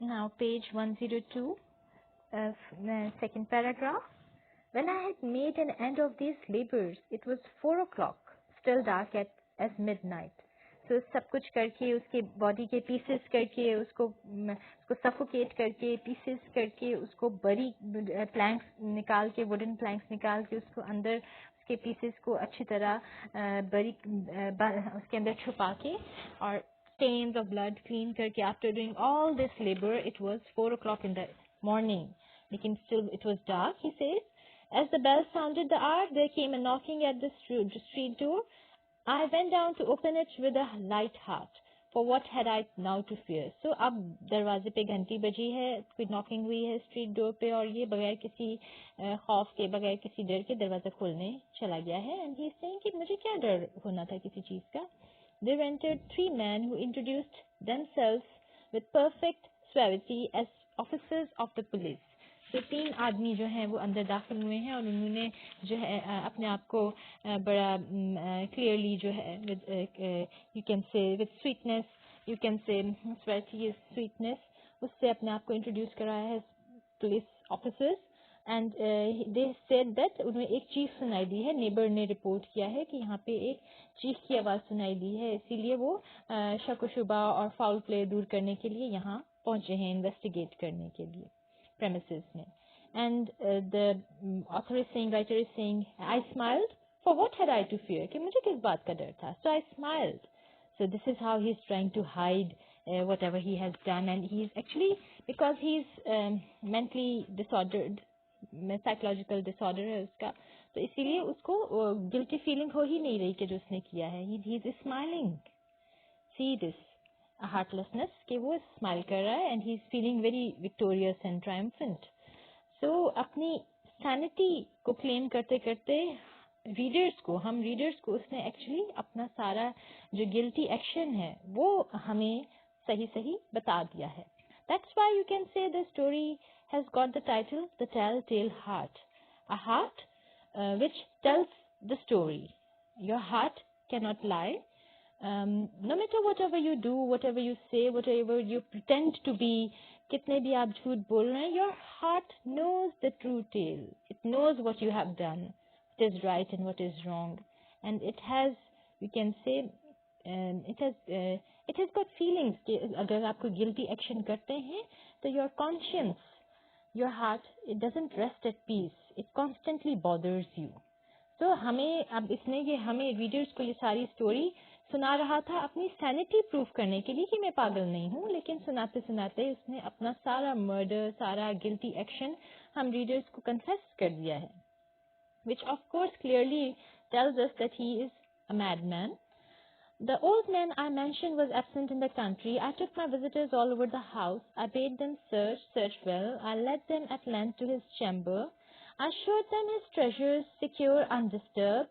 Now page 102, second paragraph. When I had made an end of these labors, it was 4 o'clock, still dark as midnight. So सब कुछ करके उसके body के pieces करके उसको suffocate करके पीसेस करके उसको बड़ी प्लैंक्स निकाल के वुडन प्लैंक्स निकाल के उसको अंदर उसके पीसेस को अच्छी तरह बड़ी उसके अंदर छुपा के और stains of blood clean करके after doing all this labor it was 4 o'clock in the morning. लेकिन still it was dark, he says. As the bell sounded the hour, there came a knocking at the street door. I went down to open it with a light heart, for what had I now to fear? So अब दरवाजे पे घंटी बजी है, कोई knocking हुई है street door पे और ये बगैर किसी खौफ के बगैर किसी डर के दरवाजा खोलने चला गया है and he is saying कि मुझे क्या डर होना था किसी चीज का. There entered 3 men who introduced themselves with perfect suavity as officers of the police. तो 3 आदमी जो हैं वो अंदर दाखिल हुए हैं और उन्होंने जो है अपने आप को बड़ा क्लियरली जो है you can say with sweetness you can say suavity is sweetness उससे अपने आप को इंट्रोड्यूस कराया है police officers and they said that उन्हें एक चीख सुनाई दी है. नेबर ने रिपोर्ट किया है कि यहाँ पे एक चीख की आवाज सुनाई दी है, इसीलिए वो शक व शुबा और फाउल प्ले दूर करने के लिए यहाँ पहुंचे हैं इन्वेस्टिगेट करने के लिए premises में. And the author is saying, writer is saying, I smiled. For what had I to fear? कि मुझे किस बात का डर था? So I smiled. So this is how he's trying to hide whatever he has done, and he's actually because he's mentally disordered, psychological disorder है उसका, तो इसीलिए उसको guilty feeling हो ही नहीं रही कि जो उसने किया है. He's smiling. See this. A heartlessness कि वो स्माइल कर रहा है and he is feeling very victorious and triumphant. So अपनी sanity को claim करते करते हम readers को उसने actually अपना सारा जो guilty action है वो हमें सही सही बता दिया है. That's why you can say the story has got the title The Telltale Heart. A heart which tells the story. Your heart cannot lie. No matter whatever you do, whatever you say, whatever you pretend to be, कितने भी आप झूठ बोल रहे हैं, your heart knows the true tale. It knows what you have done, what is right and what is wrong, and it has, we can say, it has got feelings. कि अगर आप कोई guilty action करते हैं, तो your conscience, your heart, it doesn't rest at peace. It constantly bothers you. तो हमें अब इसने ये हमें रीडर्स को ये सारी स्टोरी सुना रहा था अपनी सैनिटी प्रूफ करने के लिए कि मैं पागल नहीं हूँ, लेकिन सुनाते सुनाते उसने अपना सारा मर्डर, सारा गिल्टी एक्शन हम रीडर्स को कन्फेस कर दिया है. Which of course clearly tells us that he is a madman. The old man I mentioned was absent in the country. I took my visitors all over the house. I bade them search well. I led them at length to his chamber. I showed them his treasures, secure, undisturbed.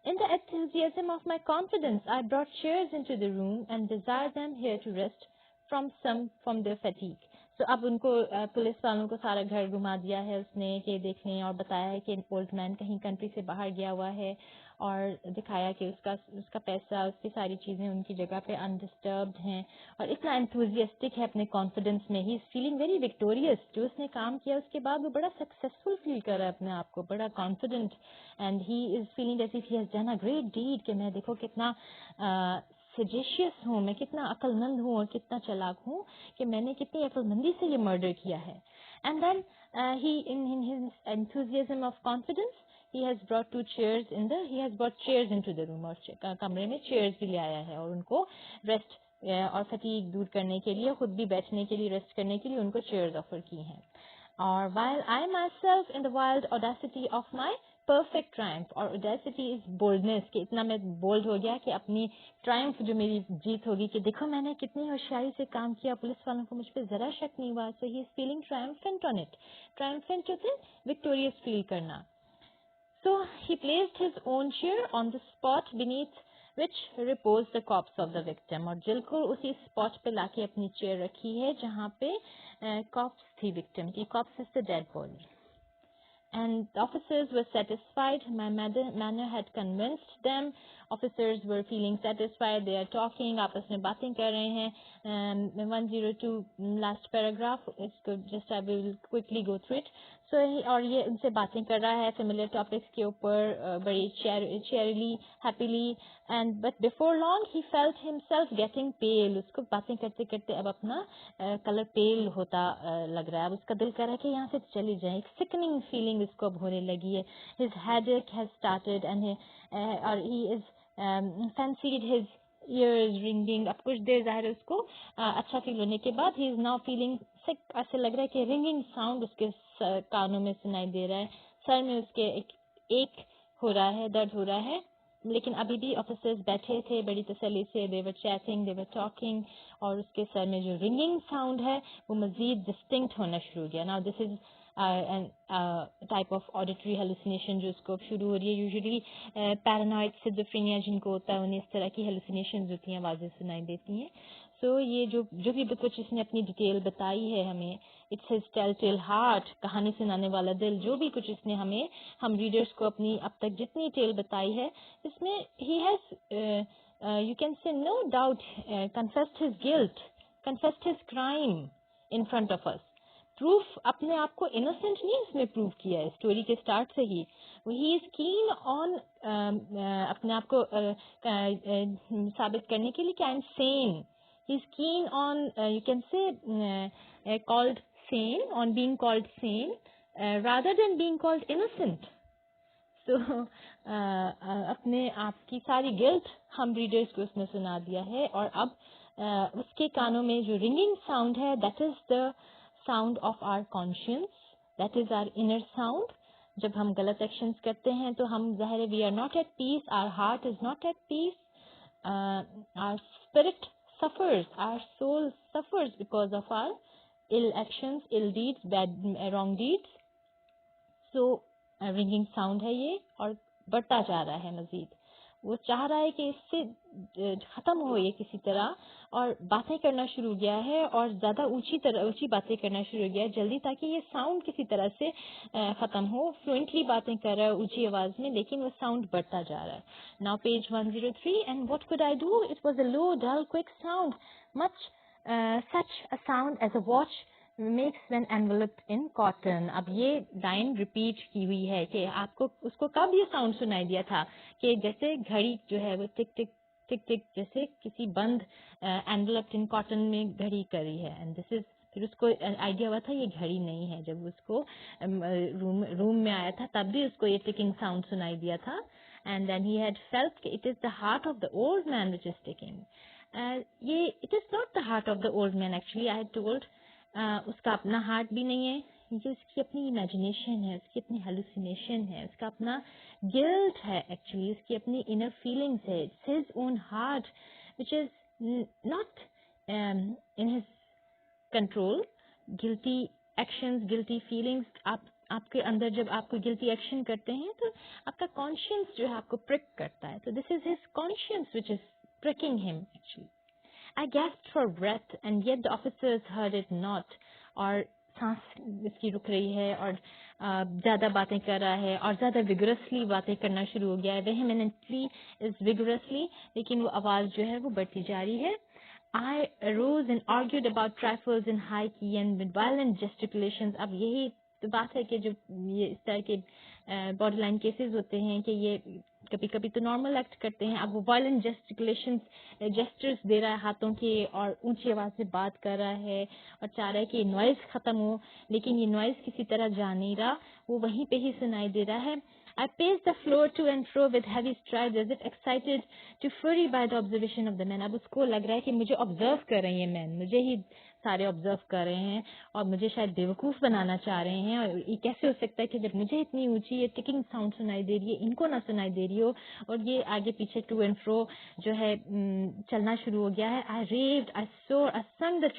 In the enthusiasm of my confidence, I brought chairs into the room and desired them here to rest from their fatigue. So अब उनको police वालों को सारा घर घुमा दिया है उसने कि देखने और बताया है कि ओल्ड मैन कहीं कंट्री से बाहर गया हुआ है और दिखाया कि उसका पैसा उसकी सारी चीज़ें उनकी जगह पे अनडिस्टर्ब्ड हैं और इतना एंथुजियास्टिक है अपने कॉन्फिडेंस में. ही इज़ फीलिंग वेरी विक्टोरियस. जो उसने काम किया उसके बाद वो बड़ा सक्सेसफुल फील कर रहा है अपने आप को, बड़ा confident, and he is feeling as if he has done a great deed कि मैं देखो कितना सजेशियस हूँ, मैं कितना अक्लमंद हूँ और कितना चालाक हूँ कि मैंने कितनी अक्लमंदी से ये मर्डर किया है. And then he in his enthusiasm of confidence he has brought chairs into the room और कमरे में चेयर्स भी ले आया है और उनको रेस्ट और फटीग दूर करने के लिए, खुद भी बैठने के लिए, रेस्ट करने के लिए उनको चेयर्स ऑफर की हैं. और while I myself in the wild audacity of my perfect triumph, और audacity is boldness कि इतना मैं बोल्ड हो गया कि अपनी triumph जो मेरी जीत होगी कि देखो मैंने कितनी होशियारी से काम किया, पुलिस वालों को मुझ पर जरा शक नहीं हुआ. So he is feeling triumphant on it. Triumphant होते victorious feel करना. So he placed his own chair on the spot beneath which reposed the corpse of the victim. और बिल्कुल उसी spot पे लाके अपनी chair रखी है जहाँ पे corpse थी victim की. Corpse is the dead body. And the officers were satisfied. My manner had convinced them. Officers were feeling satisfied. They are talking. आपस में बातें कर रहे हैं. 102 last paragraph. इसको just I will quickly go through it. So और ये उनसे बातें कर रहा है familiar topics के ऊपर बड़ी cheerily, happily. And but before long he felt himself getting pale. उसको बातें करते करते अब अपना कलर पेल होता लग रहा है. अब उसका दिल कर रहा है कि यहाँ से चली जाए. एक सिकनिंग फीलिंग इसको अब होने लगी है. His headache has started and he is fancied his ears ringing. अब कुछ देर जाहिर है उसको अच्छा फील होने के बाद he is now feeling sick. ऐसे लग रहा है कि ringing sound उसके कानों में सुनाई दे रहा है. सर में उसके एक हो रहा है, दर्द हो रहा है. लेकिन अभी भी ऑफिसर्स बैठे थे बड़ी तसल्ली से. they were chatting, they were talking. और उसके सर में जो ringing sound है वो मजीद distinct होना शुरू हो गया. now this is an type of auditory hallucination जो उसको शुरू हो रही है. usually paranoid schizophrenia जिनको होता है उन्हें इस तरह की hallucinations होती हैं, आवाज़ें सुनाई देती हैं. सो ये जो भी कुछ इसने अपनी डिटेल बताई है हमें, इट्स हिज टेल हार्ट, कहानी सुनाने वाला दिल, जो भी कुछ इसने हमें हम रीडर्स को अपनी अब तक जितनी टेल बताई है इसमें he has you can say no doubt confessed his guilt, confessed his crime in front of us. Proof अपने आप को इनोसेंट नहीं इसमें प्रूव किया है स्टोरी के स्टार्ट से ही. ही इज कीन ऑन अपने आप को साबित करने के लिए कि I am Sen. He is keen on you can say called Sen, on being called Sen rather than being called innocent. तो अपने आप की सारी गिल्ट हम रीडर्स को उसने सुना दिया है. और अब उसके कानों में जो रिंगिंग साउंड है that is the sound of our conscience, that is our inner sound. जब हम गलत एक्शंस करते हैं तो हम ज़ाहिर है we are not at peace, our heart is not at peace, our spirit suffers, our soul suffers because of our ill actions, ill deeds, bad wrong deeds. So ringing sound है ये और बढ़ता जा रहा है मजीद. वो चाह रहा है कि इससे ख़त्म हो ये किसी तरह, और बातें करना शुरू किया है और ज़्यादा ऊंची बातें करना शुरू किया है जल्दी, ताकि ये साउंड किसी तरह से ख़त्म हो. फ्लुएंटली बातें कर रहा है ऊंची आवाज़ में, लेकिन वो साउंड बढ़ता जा रहा है. Now page 103. And what could I do? It was a low dull quick sound, much such a sound as a watch makes when enveloped in cotton. अब ये लाइन रिपीट की हुई है कि आपको उसको कब ये साउंड सुनाई दिया था कि जैसे घड़ी जो है वो टिक टिक टिक टिक जैसे किसी बंद एनवेलप्ड इन कॉटन में घड़ी करी है. एंड दिस इज, फिर उसको आइडिया हुआ था ये घड़ी नहीं है. जब उसको रूम में आया था तब भी उसको ये टिकिंग साउंड सुनाई दिया था. And then he had felt it is the heart of the old man which is ticking. ये it is not the heart of the old man actually. I had told उसका अपना heart भी नहीं है, ये उसकी अपनी इमेजिनेशन है, उसकी अपनी हेलुसिनेशन है, उसका अपना गिल्ट है एक्चुअली, उसकी अपनी इनर फीलिंग्स है. It's his own heart which is not in his control. Guilty actions, guilty feelings, आपके अंदर जब आपको गिल्टी एक्शन करते हैं तो आपका कॉन्शियंस जो है आपको प्रिक करता है. तो this is his conscience which is pricking him actually. I gasped for breath and yet the officers heard it not. और सांस इसकी रुक रही है और ज़्यादा बातें कर रहा है और ज़्यादा विगरसली बातें करना शुरू हो गया है. vehemently is vigorously, लेकिन वो आवाज़ जो है वो बढ़ती जा रही है. I arose and argued about trifles in high key and with violent gesticulations. अब यही तो बात है कि जो ये इस तरह के बॉडी लाइन केसेस होते हैं कि ये कभी कभी तो नॉर्मल एक्ट करते हैं. अब वो वायलेंट जेस्टर्स दे रहा है हाथों के और ऊंची आवाज से बात कर रहा है और चाह रहा है कि नॉइज खत्म हो, लेकिन ये नॉइज किसी तरह जा नहीं रहा, वो वहीं पे ही सुनाई दे रहा है. I paced the floor to and fro with heavy strides as if excited to fury by the observation of the men. अब उसको लग रहा है कि मुझे ऑब्जर्व कर रहे हैं मैन, मुझे ही सारे ऑब्जर्व कर रहे हैं और मुझे शायद बेवकूफ़ बनाना चाह रहे हैं. और ये कैसे हो सकता है कि जब मुझे इतनी ऊंची ये टिकिंग साउंड सुनाई दे रही है इनको ना सुनाई दे रही हो, और ये आगे पीछे टू एंड फ्रो जो है चलना शुरू हो गया है. I raved, I swore, I sung the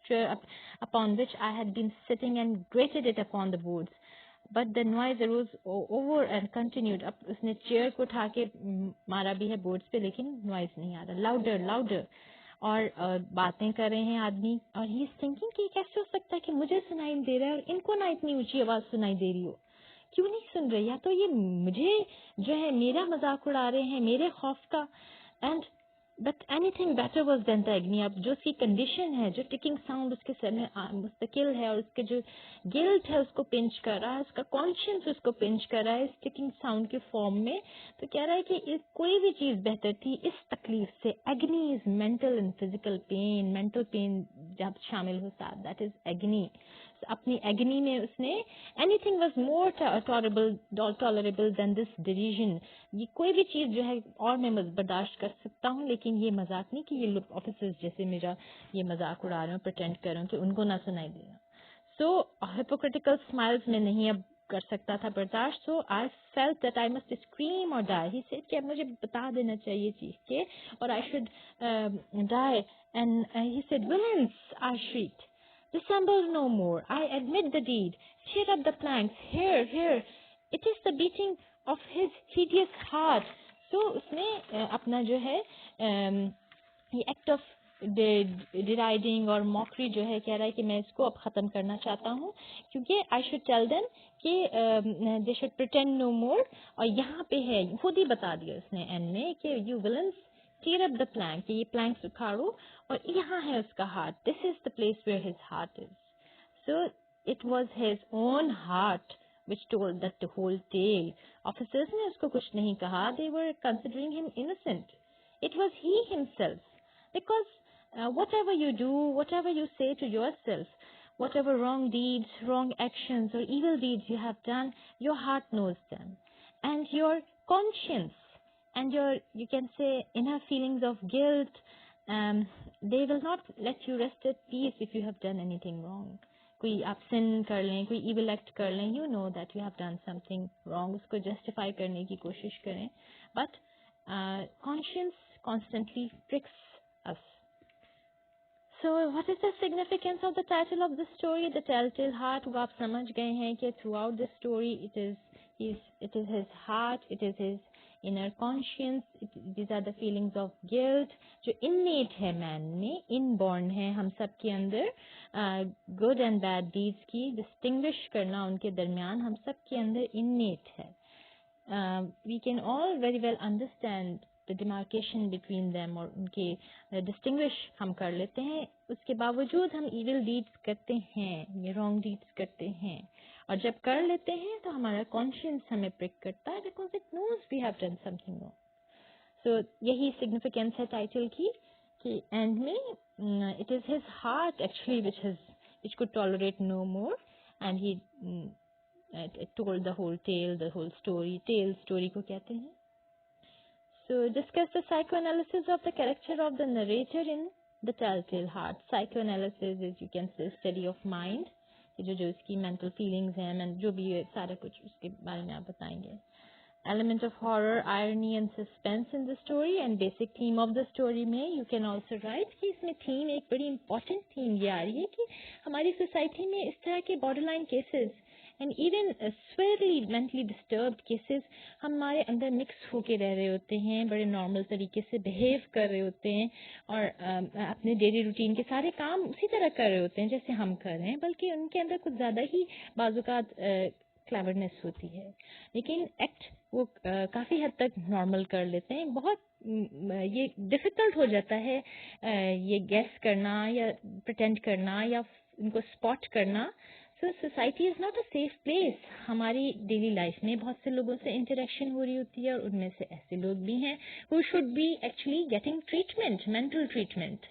chair upon which I had been sitting and grated it upon the boards. But the noise arose over and continued. अब उसने चेयर को उठा के मारा भी है बोर्ड्स पे, लेकिन नॉइज नहीं आ रहा. लाउडर लाउडर, और बातें कर रहे हैं आदमी, और ही इज थिंकिंग कि कैसे हो सकता है कि मुझे सुनाई दे रहा है और इनको ना इतनी ऊंची आवाज सुनाई दे रही हो. क्यों नहीं सुन रहे? या तो ये मुझे जो है मेरा मजाक उड़ा रहे हैं, मेरे खौफ का। And but anything better was than the agony. अब जो उसकी कंडीशन है, जो टिकिंग साउंड उसके सर में मुस्तकिल है, और उसके जो गिल्ट है उसको पिंच कर रहा है, उसका कॉन्शियस उसको पिंच कर रहा है इस टिकिंग साउंड के फॉर्म में, तो कह रहा है कि कोई भी चीज बेहतर थी इस तकलीफ से। Agony is mental and physical pain, mental pain जब शामिल हो साथ, दैट इज एग्नी। अपनी एग्नी में उसने anything was more tolerable than this decision. ये कोई भी चीज जो है और मैं बर्दाश्त कर सकता हूँ, लेकिन ये मजाक नहीं कि ये लोग ऑफिसर्स जैसे मेरा ये मजाक उड़ा रहे हो, प्रिटेंड कर रहे हो कि उनको ना सुनाई दे रहा। सो हिपोक्रिटिकल स्माइल्स में नहीं अब कर सकता था बर्दाश्त। So I felt that I must scream और डाई। ही सेड कि अब मुझे बता देना चाहिए चीख के, और I should die. And he said, villains, I shrieked. Dissemble no more. I admit the deed. Tear up the planks. Here, here. It is the beating of his hideous heart. So उसने अपना जो है ये act of डिराइडिंग और mockery जो है कह रहा है कि मैं इसको अब खत्म करना चाहता हूँ, क्योंकि आई शुड टेल देम कि दे शुड प्रिटेंड नो मोर। और यहाँ पे है, खुद ही बता दिया उसने एंड में कि you villains tear up the plank, ये प्लैंक्स उखाड़ो, और यहाँ है उसका heart, this is the place where his heart is. So it was his own heart which told that the whole tale. Officers ने उसको कुछ नहीं कहा, they were considering him innocent. It was he himself. Because whatever you do, whatever you say to yourself, whatever wrong deeds, wrong actions or evil deeds you have done, your heart knows them. And your conscience and your, you can say, inner feelings of guilt, they will not let you rest at peace if you have done anything wrong. कोई आप sin कर लें, कोई evil act कर लें, you know that you have done something wrong, उसको justify करने की कोशिश करें, but conscience constantly pricks us. So what is the significance of the title of the story, The Telltale Heart? वो आप समझ गए हैं कि throughout the story it is his heart, it is his inner conscience, these are the feelings of guilt जो innate है man में, inborn है हम सब के अंदर। good and bad deeds की distinguish करना उनके दरमियान हम सब के अंदर innate है। We can all very well understand the demarcation between them, और उनके distinguish हम कर लेते हैं। उसके बावजूद हम evil deeds करते हैं, ये wrong deeds करते हैं, और जब कर लेते हैं तो हमारा conscience हमें prick करता है, because it knows we have done something wrong. So यही significance है title की, कि end में it is his heart actually which could tolerate no more, and he told the whole tale, the whole story. Tale story को कहते हैं. So discuss the psychoanalysis of the character of the narrator in The Telltale Heart. Psychoanalysis is, you can say, study of mind. जो इसकी mental feelings हैं, जो भी सारा कुछ उसके बारे में आप बताएंगे. Element of horror, irony and suspense in the story, and basic theme of the story में you can also write कि इसमें theme, एक बड़ी important theme ये आ रही है कि हमारी society में इस तरह के borderline cases and even severely mentally disturbed cases हमारे अंदर मिक्स होके रह रहे होते हैं, बड़े नॉर्मल तरीके से बिहेव कर रहे होते हैं, और अपने डेली रूटीन के सारे काम उसी तरह कर रहे होते हैं जैसे हम कर रहे हैं, बल्कि उनके अंदर कुछ ज़्यादा ही बाजुकात क्लेवरनेस होती है, लेकिन एक्ट वो काफ़ी हद तक नॉर्मल कर लेते हैं। बहुत ये डिफ़िकल्ट हो जाता है ये गेस करना या प्रिटेंड करना या उनको स्पॉट करना। So society is not a safe place. हमारी डेली लाइफ में बहुत से लोगों से इंटरेक्शन हो रही होती है, और उनमें से ऐसे लोग भी हैं who should be actually getting treatment, mental treatment,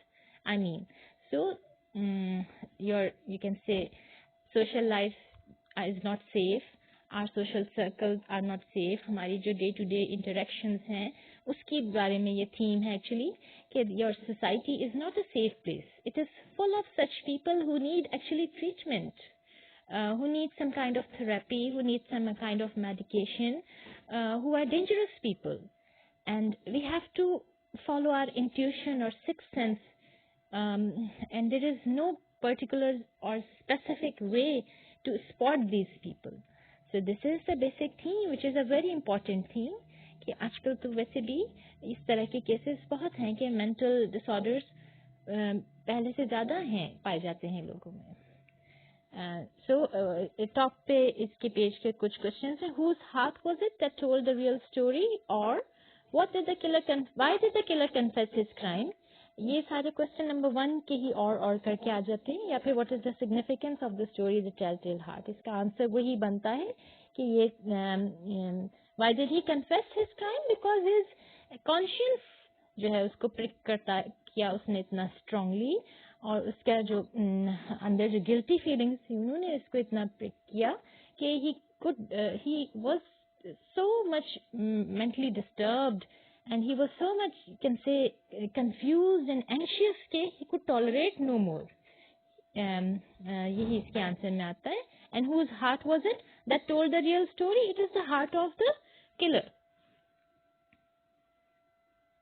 I mean. So you can say social life is not safe, our social circles are not safe, हमारी जो day to day interactions हैं उसके बारे में ये theme है actually, कि your society is not a safe place, it is full of such people who need actually treatment, who need some kind of therapy, who need some kind of medication, who are dangerous people, and we have to follow our intuition or sixth sense, and there is no particular or specific way to spot these people. So this is the basic theme, which is a very important theme, कि आजकल तो वैसे भी इस तरह के cases बहुत हैं कि मेंटल डिसऑर्डर्स पहले से ज़्यादा हैं पाए जाते हैं लोगों में. टॉप पे इसके पेज के कुछ क्वेश्चंस हैं. Whose heart was it that told the real story? Or why did the killer confess his crime? ये सारे क्वेश्चन नंबर 1 के ही और करके आ जाते हैं. या फिर what is the significance of the story the telltale heart. इसका आंसर वही बनता है कि ये why did he confess his crime? Because his conscience जो है उसको प्रिक करता किया उसने इतना स्ट्रांगली, और उसका जो अंदर जो गिल्टी फीलिंग्स थी उन्होंने इसको इतना प्रिक किया कि he was so much mentally disturbed and he was so much, you can say, confused and anxious कि he could tolerate no more. यही इसके आंसर में आता है. And whose heart was it that told the real story? It is the heart of the killer.